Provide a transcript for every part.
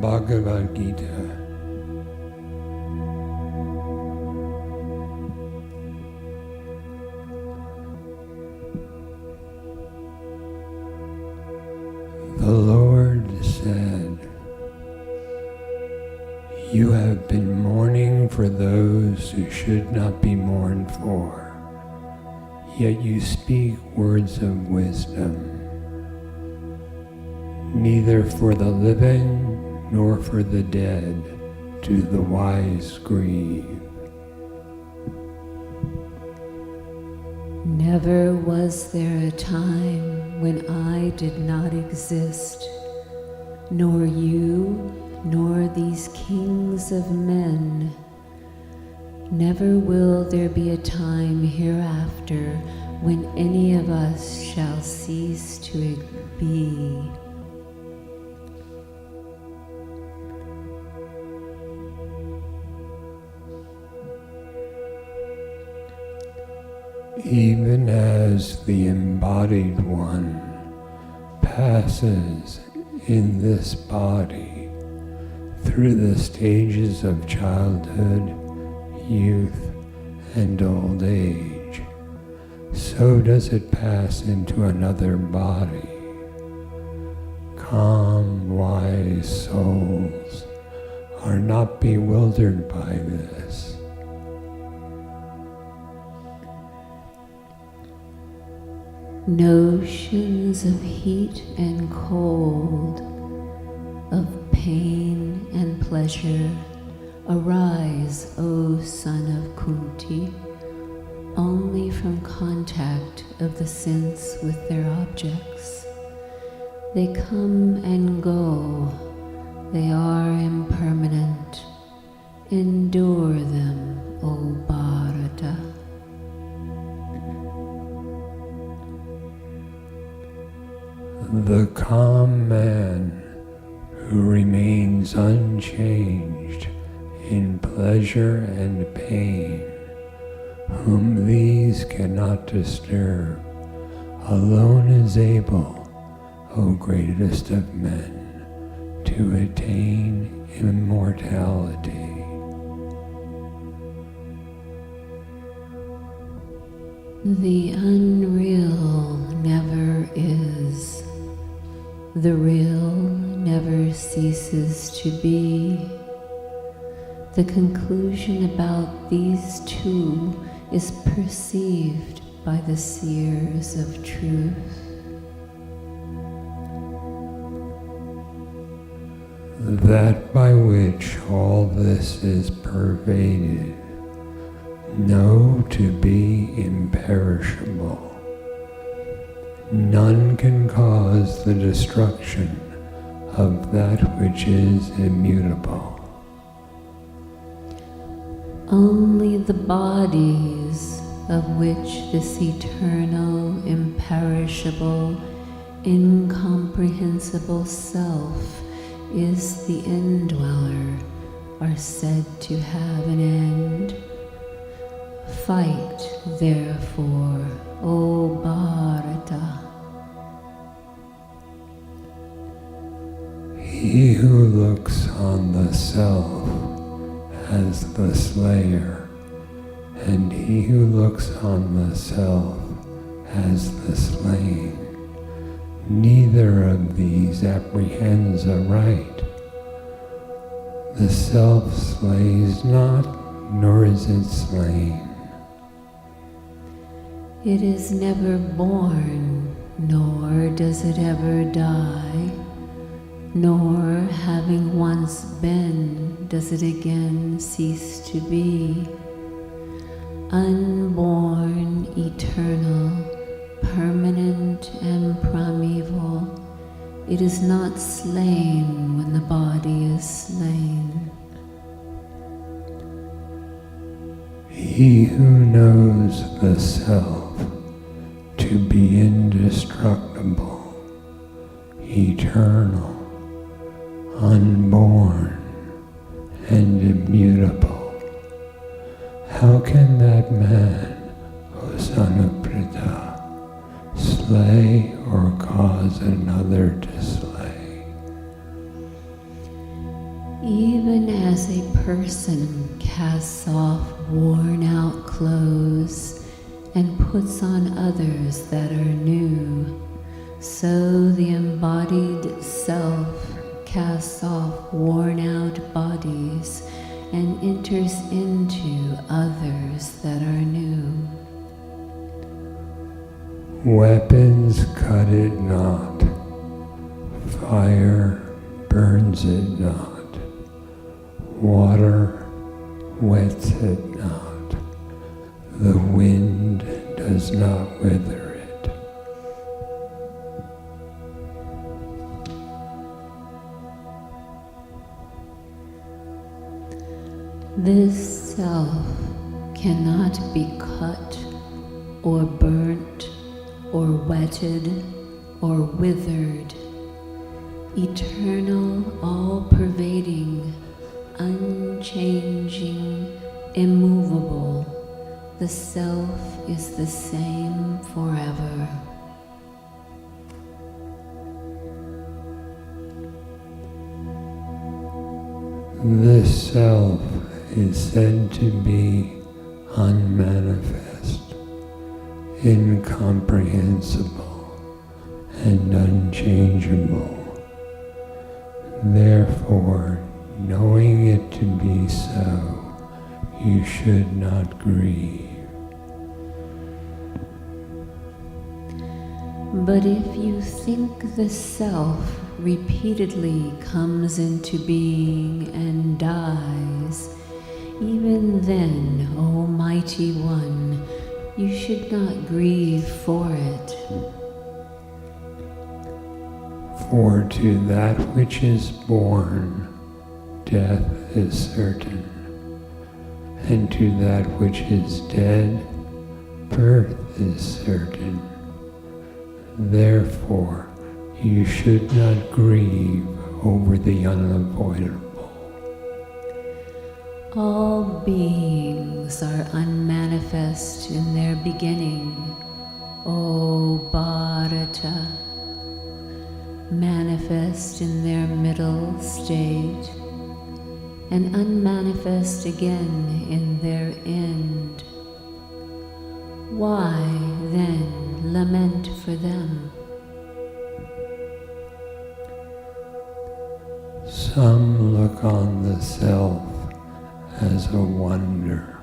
Bhagavad Gita. The Lord said, "You have been mourning for those who should not be mourned for, yet you speak words of wisdom. Neither for the living nor for the dead do the wise grieve." Never was there a time when I did not exist, nor you, nor these kings of men. Never will there be a time hereafter when any of us shall cease to be. Even as the embodied one passes in this body through the stages of childhood, youth, and old age, so does it pass into another body. Calm, wise souls are not bewildered by this. Notions of heat and cold, of pain and pleasure, arise, O son of Kunti, only from contact of the sense with their objects. They come and go, they are impermanent. Endure them, O Bharata. The calm man who remains unchanged in pleasure and pain, whom these cannot disturb, alone is able, O greatest of men, to attain immortality. The unreal never is. The real never ceases to be. The conclusion about these two is perceived by the seers of truth. That by which all this is pervaded, know to be imperishable. None can cause the destruction of that which is immutable. Only the bodies of which this eternal, imperishable, incomprehensible self is the indweller are said to have an end. Fight, therefore, O Bharata. He who looks on the self as the slayer, and he who looks on the self as the slain, neither of these apprehends aright. The self slays not, nor is it slain. It is never born, nor does it ever die, nor having once been does it again cease to be. Unborn, eternal, permanent and primeval, it is not slain when the body is slain. He who knows the self to be indestructible, eternal, unborn, and immutable, how can that man, O son of Pritha, slay or cause another to slay? Even as a person casts off worn-out clothes and puts on others that are new, so the embodied self casts off worn-out bodies and enters into others that are new. Weapons cut it not, fire burns it not, water wets it not, the wind does not wither it. This self cannot be cut or burnt or wetted or withered. Eternal, all-pervading, unchanging, immovable, the self is the same forever. This self is said to be unmanifest, incomprehensible, and unchangeable. Therefore, knowing it to be so, you should not grieve. But if you think the self repeatedly comes into being and dies, even then, O Mighty One, you should not grieve for it. For to that which is born, death is certain, and to that which is dead, birth is certain. Therefore, you should not grieve over the unavoidable. All beings are unmanifest in their beginning, O Bharata, manifest in their middle state, and unmanifest again in their end. Why then lament for them? Some look on the self as a wonder.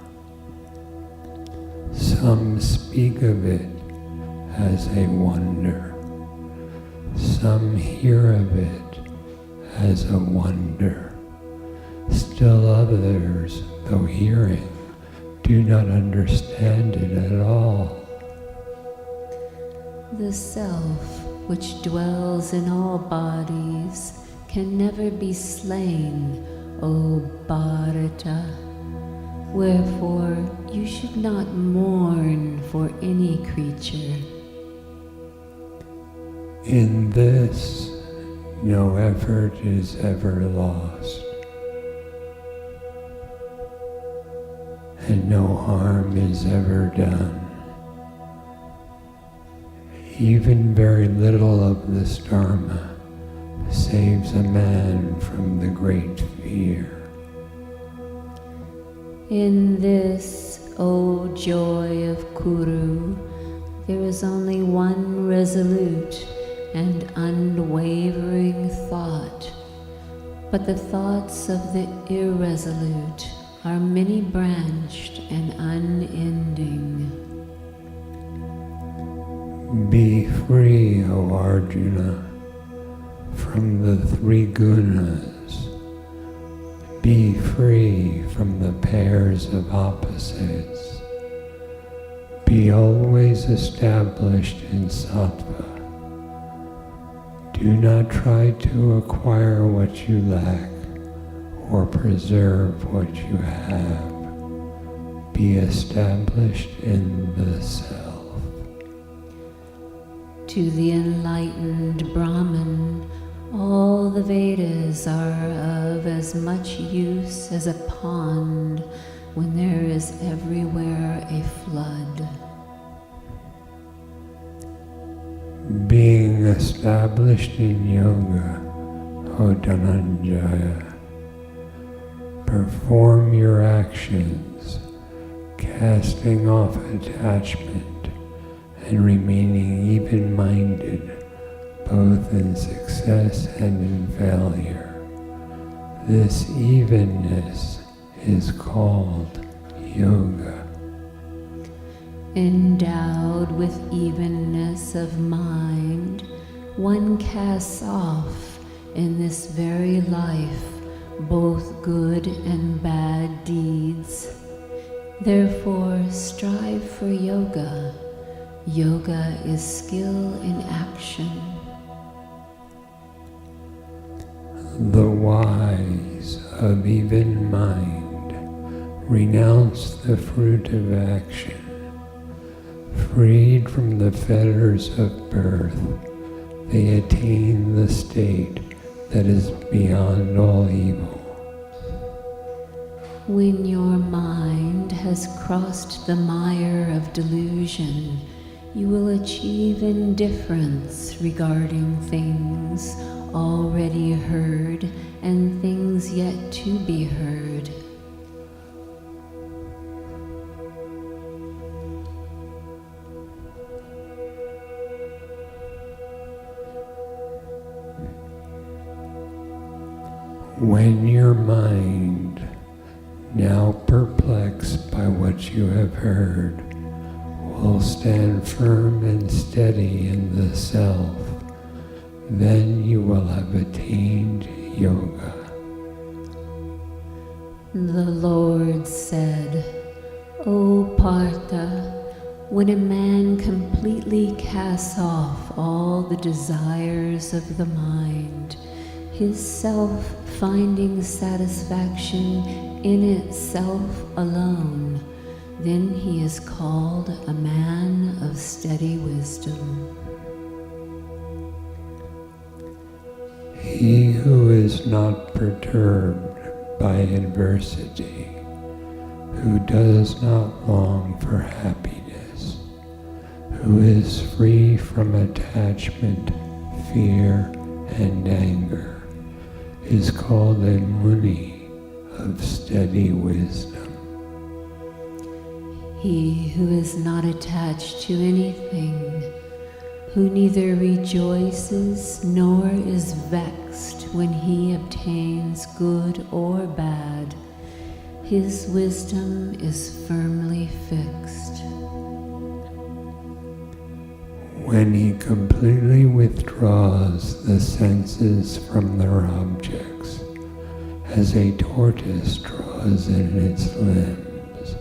Some speak of it as a wonder. Some hear of it as a wonder. Still others, though hearing, do not understand it at all. The self, which dwells in all bodies, can never be slain, O Bharata. Wherefore you should not mourn for any creature. In this, no effort is ever lost, and no harm is ever done. Even very little of this Dharma saves a man from the great fear. In this, O joy of Kuru, there is only one resolute and unwavering thought, but the thoughts of the irresolute are many-branched and unending. Be free, O Arjuna, from the three gunas. Be free from the pairs of opposites. Be always established in sattva. Do not try to acquire what you lack or preserve what you have. Be established in the self. To the enlightened Brahman, all the Vedas are of as much use as a pond when there is everywhere a flood. Being established in yoga, O Dhananjaya, Perform your actions, casting off attachment and remaining even-minded both in success and in failure. This evenness is called yoga. Endowed with evenness of mind, one casts off in this very life both good and bad deeds. Therefore, strive for yoga. Yoga is skill in action. The wise of even mind renounce the fruit of action. Freed from the fetters of birth, they attain the state that is beyond all evil. When your mind has crossed the mire of delusion, you will achieve indifference regarding things already heard and things yet to be heard. When your mind, now perplexed by what you have heard, will stand firm and steady in the self, then you will have attained yoga. The Lord said, O Partha, when a man completely casts off all the desires of the mind, his self finding satisfaction in itself alone, then he is called a man of steady wisdom. He who is not perturbed by adversity, who does not long for happiness, who is free from attachment, fear, and anger, is called a Muni of steady wisdom. He who is not attached to anything, who neither rejoices nor is vexed when he obtains good or bad, his wisdom is firmly fixed. When he completely withdraws the senses from their objects, as a tortoise draws in its limbs,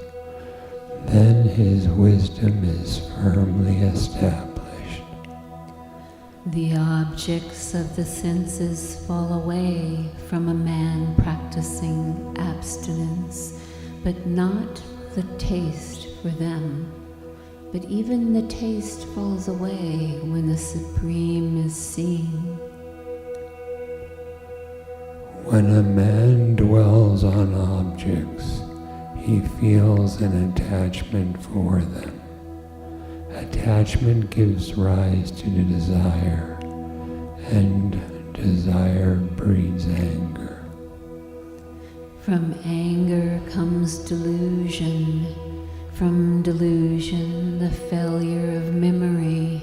then his wisdom is firmly established. The objects of the senses fall away from a man practicing abstinence, but not the taste for them. But even the taste falls away when the Supreme is seen. When a man dwells on objects, he feels an attachment for them. Attachment gives rise to desire, and desire breeds anger. From anger comes delusion. From delusion, the failure of memory.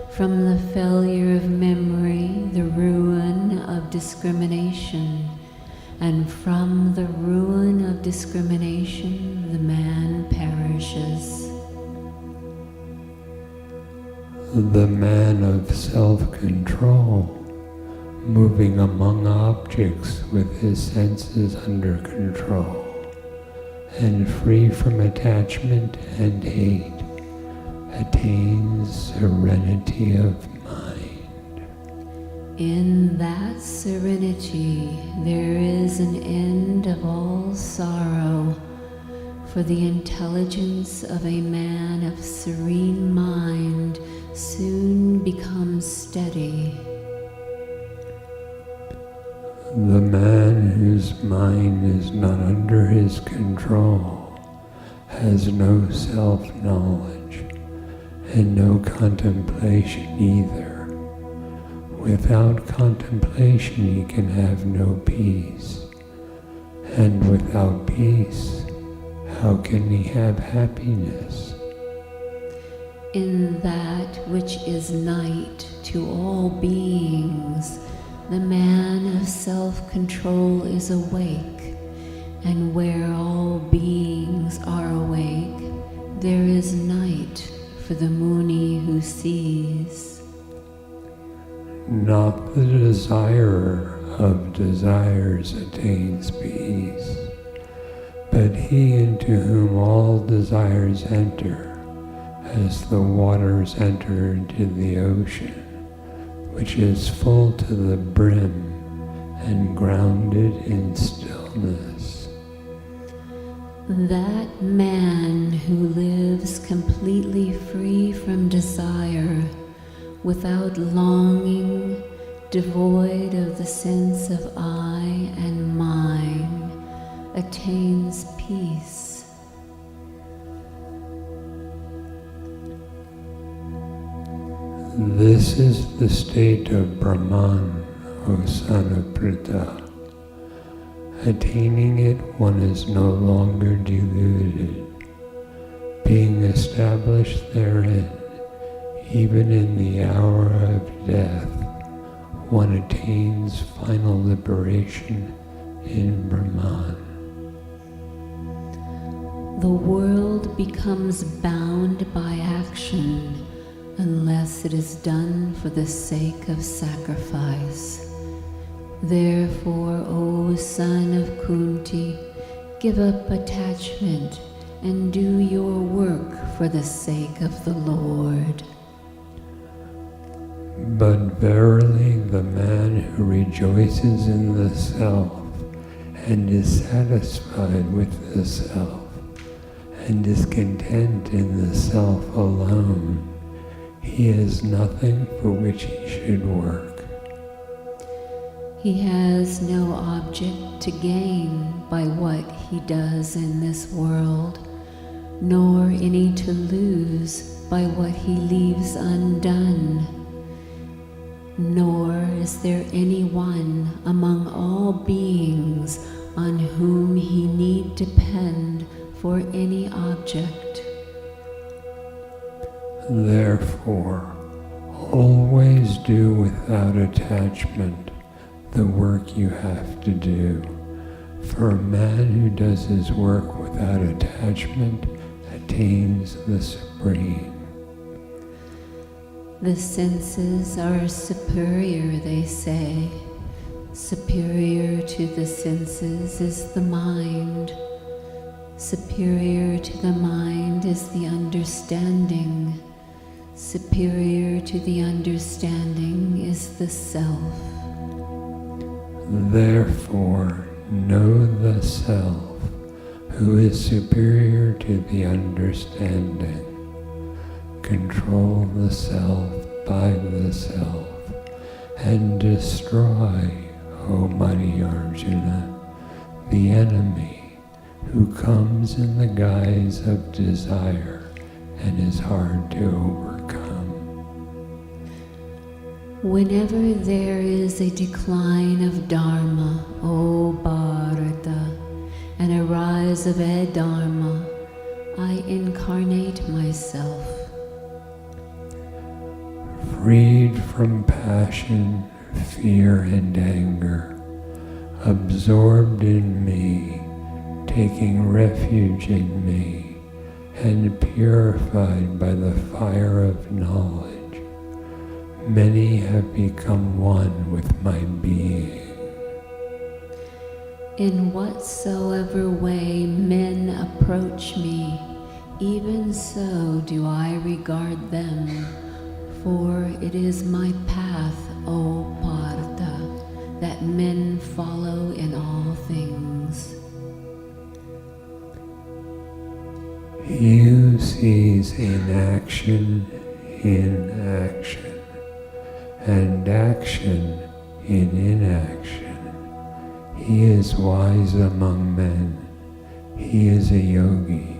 From the failure of memory, the ruin of discrimination. And from the ruin of discrimination, the man perishes. The man of self-control, moving among objects with his senses under control, and free from attachment and hate, attains serenity of mind. In that serenity there is an end of all sorrow, for the intelligence of a man of serene mind soon becomes steady. The man whose mind is not under his control has no self-knowledge and no contemplation either. Without contemplation he can have no peace, and without peace, how can he have happiness? In that which is night to all beings, the man of self-control is awake, and where all beings are awake, there is night for the Muni who sees. Not the desirer of desires attains peace, but he into whom all desires enter, as the waters enter into the ocean, which is full to the brim and grounded in stillness. That man who lives completely free from desire, without longing, devoid of the sense of I and mine, attains peace. This is the state of Brahman, O son of Pritha. Attaining it, one is no longer deluded. Being established therein, even in the hour of death, one attains final liberation in Brahman. The world becomes bound by action unless it is done for the sake of sacrifice. Therefore, O son of Kunti, give up attachment and do your work for the sake of the Lord. But verily the man who rejoices in the self and is satisfied with the self and is content in the self alone, he has nothing for which he should work. He has no object to gain by what he does in this world, nor any to lose by what he leaves undone. Nor is there any one among all beings on whom he need depend for any object. Therefore, always do without attachment the work you have to do. For a man who does his work without attachment attains the supreme. The senses are superior, they say. Superior to the senses is the mind. Superior to the mind is the understanding. Superior to the understanding is the self. Therefore, know the self, who is superior to the understanding. Control the self by the self, and destroy, O mighty Arjuna, the enemy who comes in the guise of desire and is hard to overcome. Whenever there is a decline of Dharma, O Bharata, and a rise of Adharma, I incarnate myself. Freed from passion, fear, and anger, absorbed in me, taking refuge in me, and purified by the fire of knowledge, many have become one with my being. In whatsoever way men approach me, even so do I regard them, for it is my path, O Partha, that men follow in all things. He who sees inaction in action, and action in inaction, he is wise among men. He is a yogi,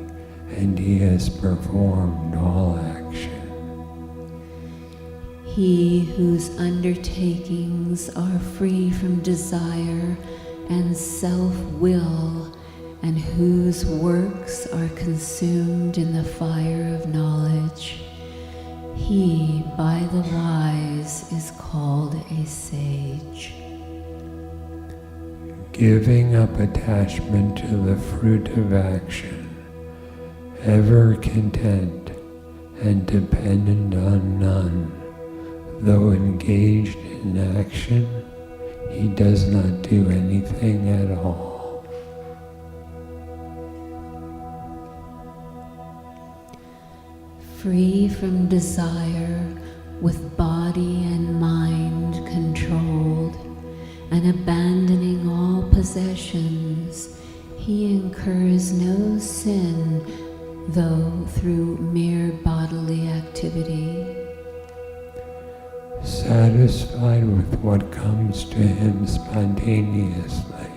and he has performed all action. He whose undertakings are free from desire and self-will and whose works are consumed in the fire of knowledge, he by the wise is called a sage. Giving up attachment to the fruit of action, ever content and dependent on none, though engaged in action, he does not do anything at all. Free from desire, with body and mind controlled, and abandoning all possessions, he incurs no sin, though through mere bodily activity. Satisfied with what comes to him spontaneously,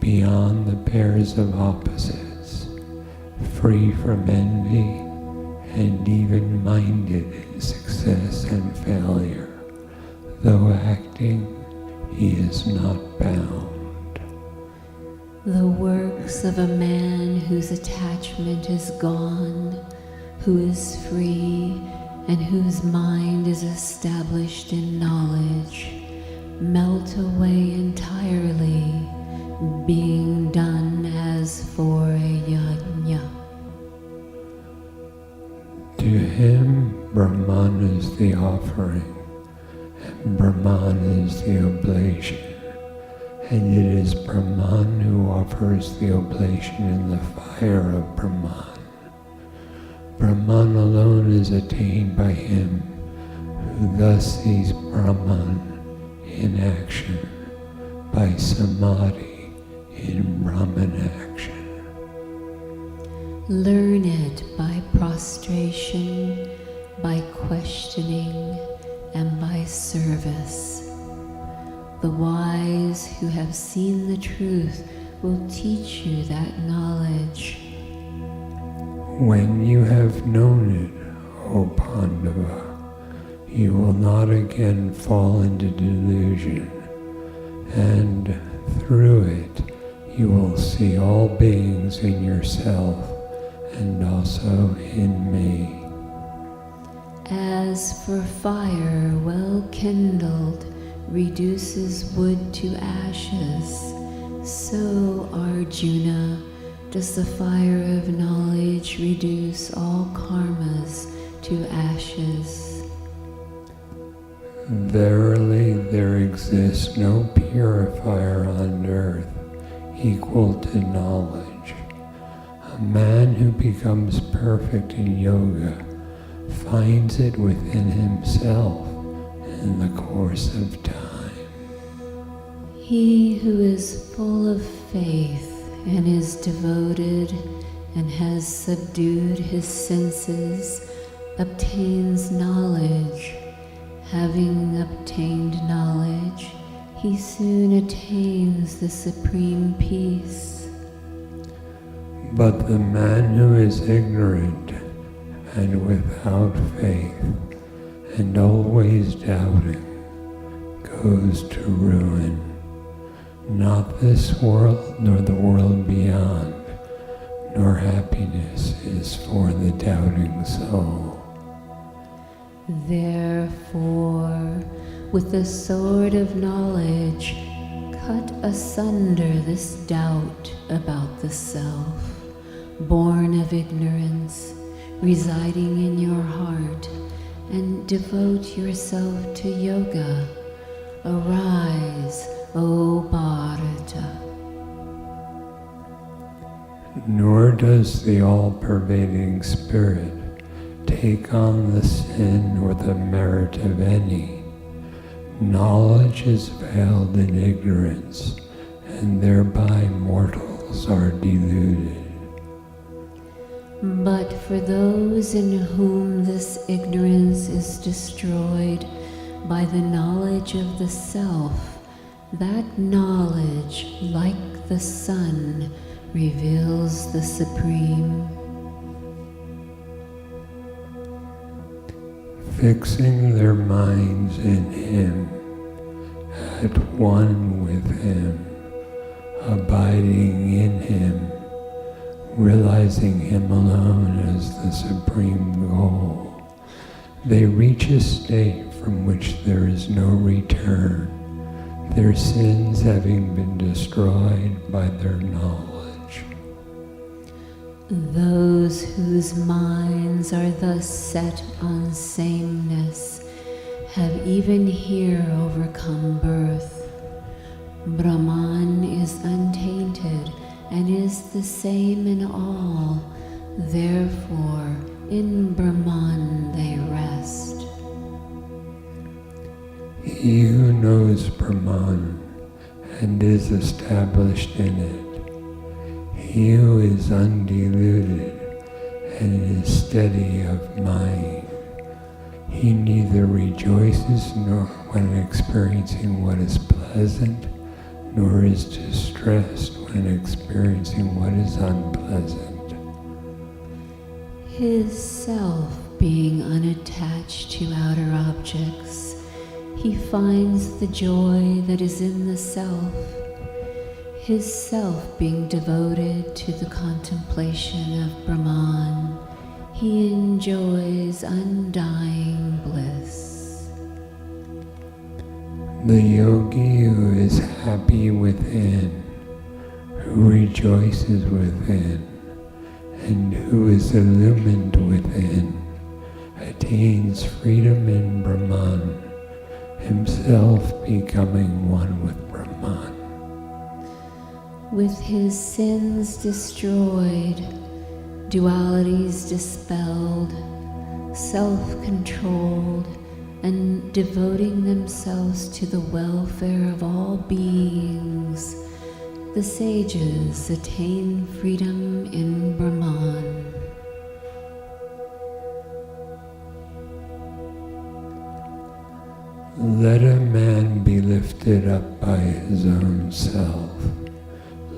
beyond the pairs of opposites, free from envy, and even-minded in success and failure, though acting, he is not bound. The works of a man whose attachment is gone, who is free, and whose mind is established in knowledge, melt away entirely, being done as for a yajna. To him, Brahman is the offering, and Brahman is the oblation, and it is Brahman who offers the oblation in the fire of Brahman. Brahman alone is attained by him who thus sees Brahman in action, by samadhi in Brahman action. Learn it by prostration, by questioning, and by service. The wise who have seen the truth will teach you that knowledge. When you have known it, O Pandava, you will not again fall into delusion, and through it you will see all beings in yourself and also in me. As for fire well kindled reduces wood to ashes, so, Arjuna, does the fire of knowledge reduce all karmas to ashes. Verily, there exists no purifier on earth equal to knowledge. A man who becomes perfect in yoga finds it within himself in the course of time. He who is full of faith and is devoted and has subdued his senses obtains knowledge. Having obtained knowledge, he soon attains the supreme peace. But the man who is ignorant and without faith and always doubting goes to ruin. Not this world nor the world beyond, nor happiness is for the doubting soul. Therefore, with the sword of knowledge, cut asunder this doubt about the self, born of ignorance, residing in your heart, and devote yourself to yoga. Arise, O Bharata. Nor does the all-pervading spirit take on the sin or the merit of any. Knowledge is veiled in ignorance, and thereby mortals are deluded. But for those in whom this ignorance is destroyed by the knowledge of the self, that knowledge, like the sun, reveals the Supreme. Fixing their minds in Him, at one with Him, abiding in him, realizing him alone as the supreme goal. They reach a state from which there is no return, their sins having been destroyed by their knowledge. Those whose minds are thus set on sameness have even here overcome birth. Brahman is untainted and is the same in all, therefore in Brahman they rest. He who knows Brahman and is established in it, he who is undiluted and is steady of mind, he neither rejoices nor when experiencing what is pleasant, nor is distressed when experiencing what is unpleasant. His self being unattached to outer objects, he finds the joy that is in the self. His self being devoted to the contemplation of Brahman, he enjoys undying bliss. The yogi who is happy within, who rejoices within, and who is illumined within, attains freedom in Brahman, himself becoming one with Brahman. With his sins destroyed, dualities dispelled, self-controlled, and devoting themselves to the welfare of all beings, the sages attain freedom in Brahman. Let a man be lifted up by his own self.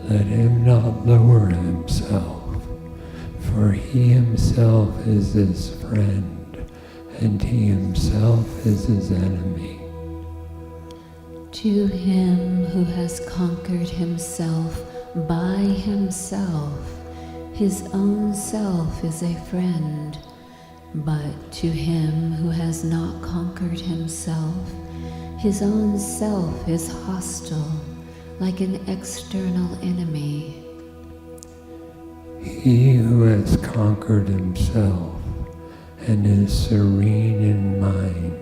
Let him not lower himself, for he himself is his friend, and he himself is his enemy. To him who has conquered himself by himself, his own self is a friend. But to him who has not conquered himself, his own self is hostile, like an external enemy. He who has conquered himself and is serene in mind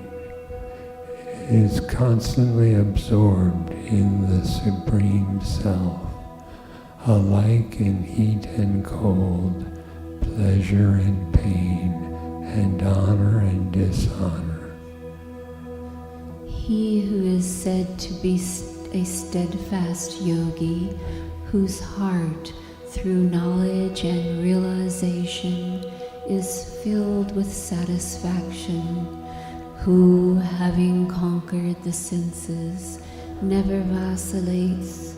is constantly absorbed in the Supreme Self, alike in heat and cold, pleasure and pain, and honor and dishonor. He who is said to be a steadfast yogi, whose heart, through knowledge and realization, is filled with satisfaction, who, having conquered the senses, never vacillates,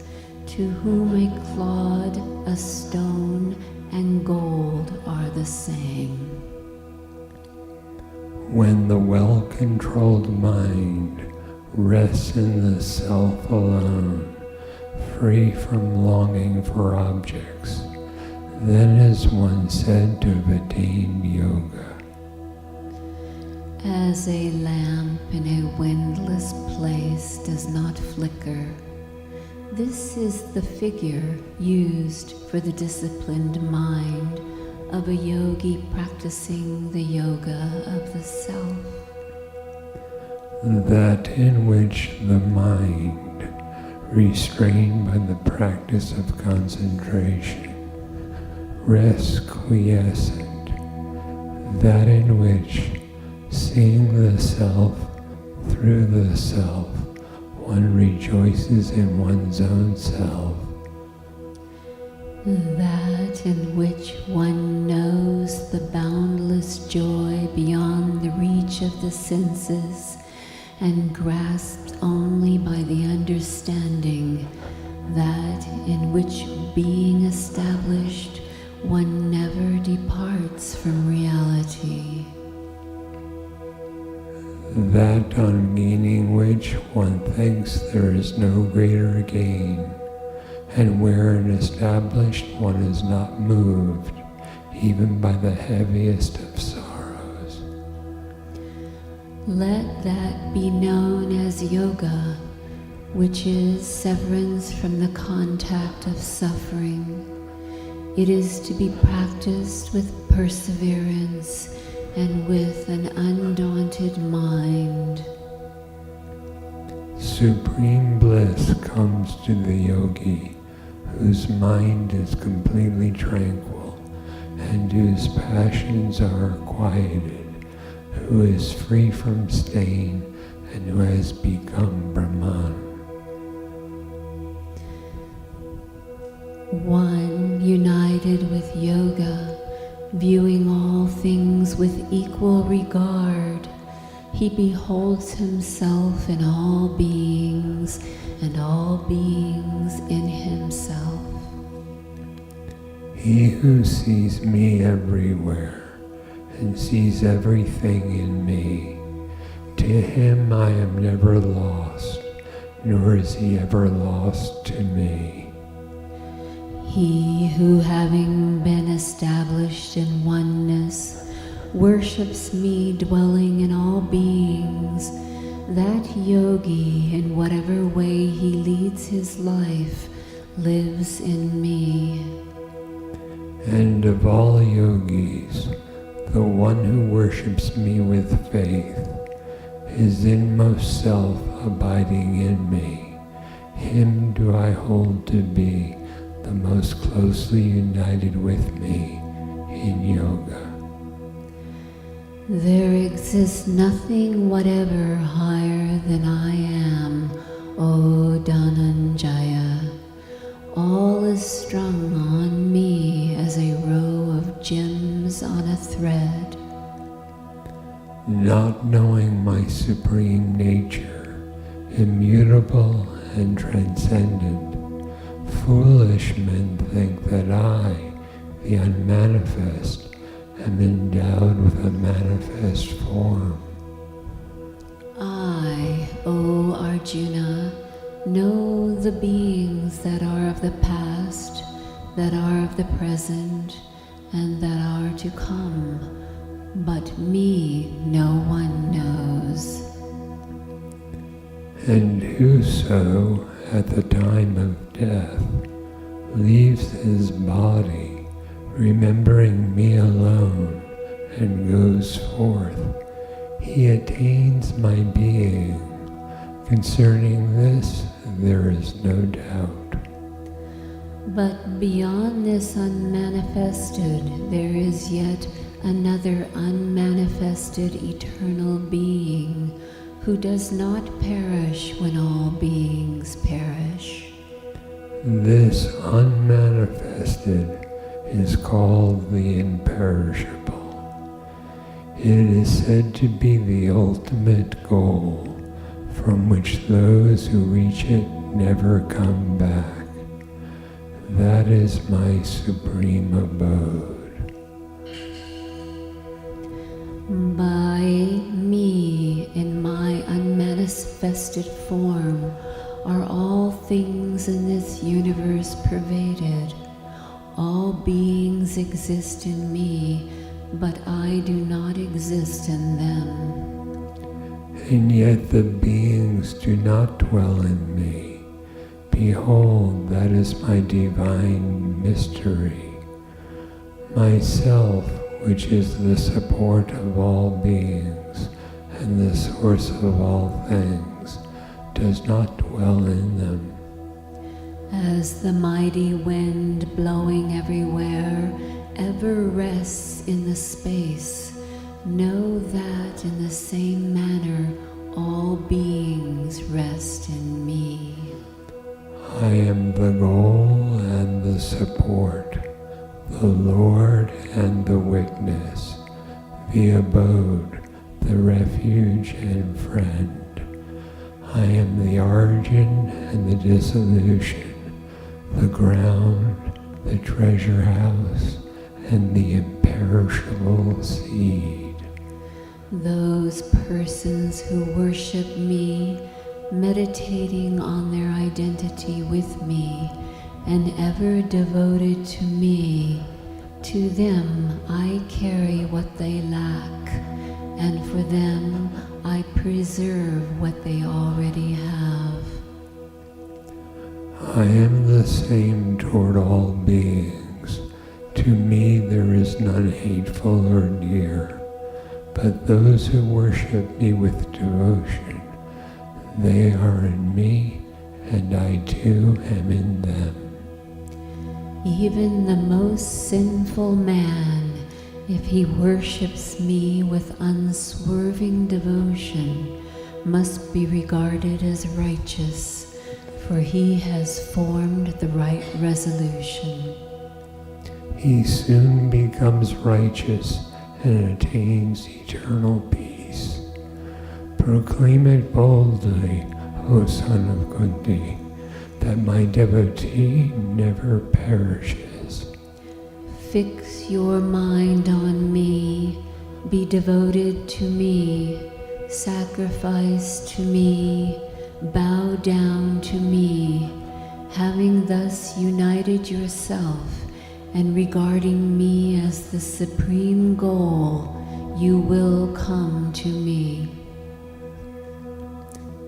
to whom a clod, a stone, and gold are the same. When the well-controlled mind rests in the self alone, free from longing for objects, then is one said to have attained yoga. As a lamp in a windless place does not flicker, this is the figure used for the disciplined mind of a yogi practicing the yoga of the self. That in which the mind, restrained by the practice of concentration, rests quiescent, that in which, seeing the self through the self, one rejoices in one's own self. That in which one knows the boundless joy beyond the reach of the senses and grasped only by the understanding, that in which, being established, one never departs from reality. That on gaining which one thinks there is no greater gain, and wherein established one is not moved, even by the heaviest of sorrows. Let that be known as yoga, which is severance from the contact of suffering. It is to be practiced with perseverance and with an undaunted mind. Supreme bliss comes to the yogi whose mind is completely tranquil and whose passions are quieted, who is free from stain and who has become Brahman. One united with yoga, viewing all things with equal regard, he beholds himself in all beings and all beings in himself. He who sees me everywhere and sees everything in me, to him I am never lost, nor is he ever lost to me. He who, having been established in oneness, worships me dwelling in all beings, that yogi, in whatever way he leads his life, lives in me. And of all yogis, the one who worships me with faith, his inmost self abiding in me, him do I hold to be the most closely united with me in yoga. There exists nothing whatever higher than I am, O Dhananjaya. All is strung on me as a row of gems on a thread. Not knowing my supreme nature, immutable and transcendent, foolish men think that I, the unmanifest, am endowed with a manifest form. I, O Arjuna, know the beings that are of the past, that are of the present, and that are to come, but me no one knows. And whoso, at the time of death, leaves his body, remembering me alone, and goes forth, he attains my being. Concerning this, there is no doubt. But beyond this unmanifested, there is yet another unmanifested eternal being, who does not perish when all beings perish. This unmanifested is called the imperishable. It is said to be the ultimate goal, from which those who reach it never come back. That is my supreme abode. By me, in my unmanifested form, are all things in this universe pervaded. All beings exist in me, but I do not exist in them. And yet the beings do not dwell in me. Behold, that is my divine mystery. Myself, which is the support of all beings and the source of all things, does not dwell in them. As the mighty wind blowing everywhere ever rests in the space, know that in the same manner all beings rest in me. I am the goal and the support, the Lord and the witness, the abode, the refuge and friend. I am the origin and the dissolution, the ground, the treasure house, and the imperishable seed. Those persons who worship me, meditating on their identity with me, and ever devoted to me, to them I carry what they lack, and for them I preserve what they already have. I am the same toward all beings. To me there is none hateful or dear, but those who worship me with devotion, they are in me, and I too am in them. Even the most sinful man, if he worships me with unswerving devotion, must be regarded as righteous, for he has formed the right resolution. He soon becomes righteous and attains eternal peace. Proclaim it boldly, O son of Kunti, that my devotee never perishes. Fix your mind on me, be devoted to me, sacrifice to me, bow down to me, having thus united yourself and regarding me as the supreme goal, you will come to me.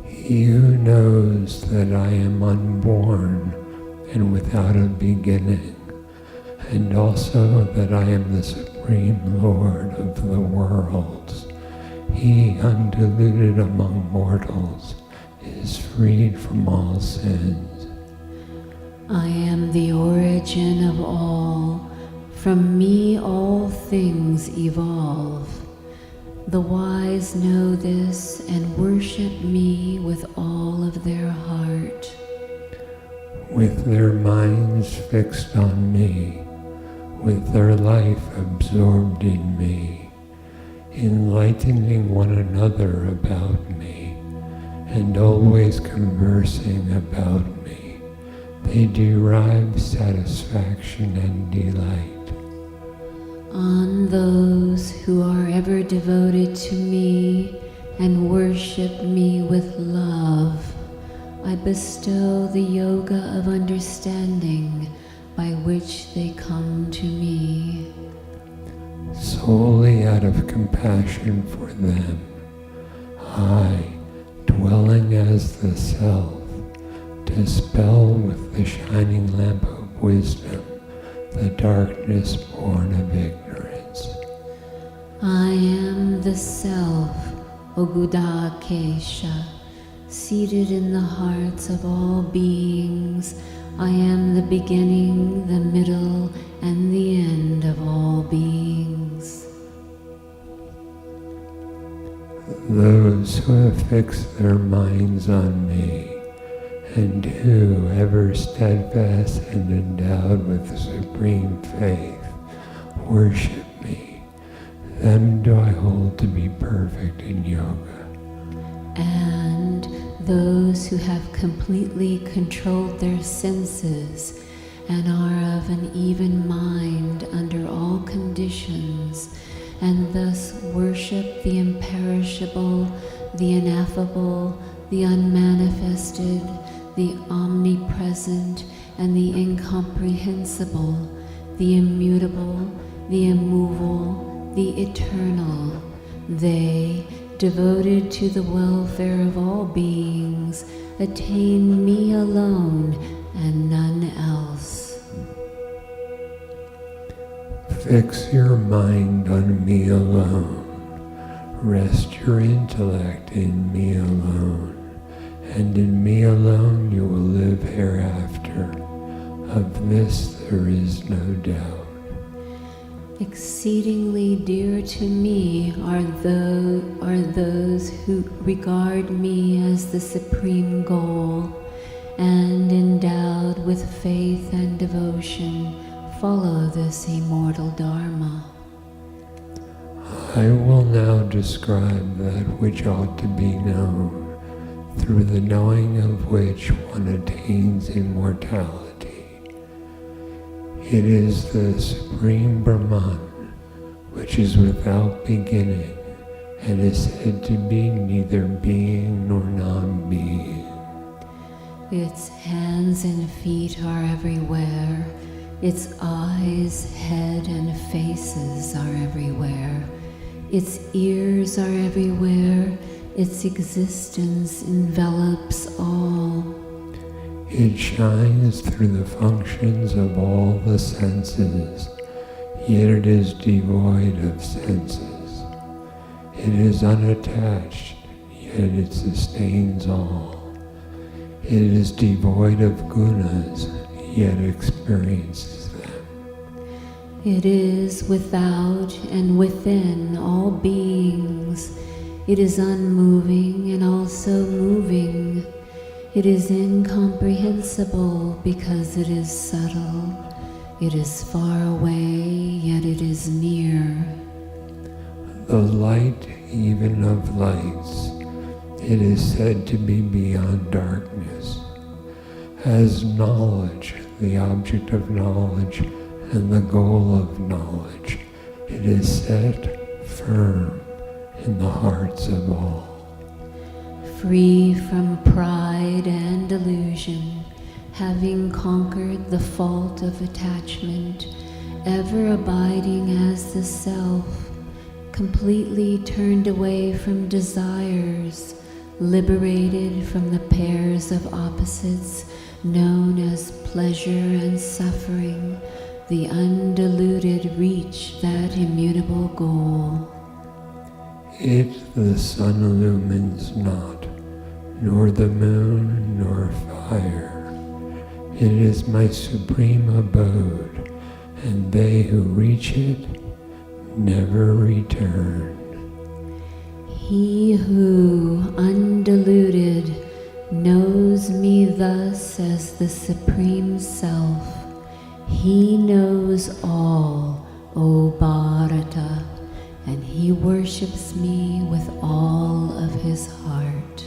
He who knows that I am unborn and without a beginning, and also that I am the Supreme Lord of the worlds, he undiluted among mortals is freed from all sins. I am the origin of all. From me all things evolve. The wise know this and worship me with all of their heart. With their minds fixed on me, with their life absorbed in me, enlightening one another about me, and always conversing about me, they derive satisfaction and delight. On those who are ever devoted to me and worship me with love, I bestow the yoga of understanding by which they come to me. Solely out of compassion for them, I, dwelling as the Self, dispel with the shining lamp of wisdom the darkness born of ignorance. I am the Self, Ogudakesha, seated in the hearts of all beings. I am the beginning, the middle, and the end of all beings. Those who have fixed their minds on me, and who, ever steadfast and endowed with supreme faith, worship me, them do I hold to be perfect in yoga. And those who have completely controlled their senses and are of an even mind under all conditions, and thus worship the imperishable, the ineffable, the unmanifested, the omnipresent, and the incomprehensible, the immutable, the immovable, the eternal, they, devoted to the welfare of all beings, attain me alone and none else. Fix your mind on me alone. Rest your intellect in me alone. And in me alone you will live hereafter. Of this there is no doubt. Exceedingly dear to me are those who regard me as the supreme goal, and endowed with faith and devotion, follow this immortal Dharma. I will now describe that which ought to be known, through the knowing of which one attains immortality. It is the Supreme Brahman, which is without beginning, and is said to be neither being nor non-being. Its hands and feet are everywhere. Its eyes, head, and faces are everywhere. Its ears are everywhere. Its existence envelops all. It shines through the functions of all the senses, yet it is devoid of senses. It is unattached, yet it sustains all. It is devoid of gunas, yet experiences them. It is without and within all beings. It is unmoving and also moving. It is incomprehensible because it is subtle. It is far away, yet it is near. The light even of lights, it is said to be beyond darkness. As knowledge, the object of knowledge, and the goal of knowledge, it is set firm in the hearts of all. Free from pride and delusion, having conquered the fault of attachment, ever abiding as the self, completely turned away from desires, liberated from the pairs of opposites known as pleasure and suffering, the undiluted reach that immutable goal. It the sun illumines not, nor the moon, nor fire. It is my supreme abode, and they who reach it never return. He who, undiluted, knows me thus as the Supreme Self, he knows all, O Bharata, and he worships me with all of his heart.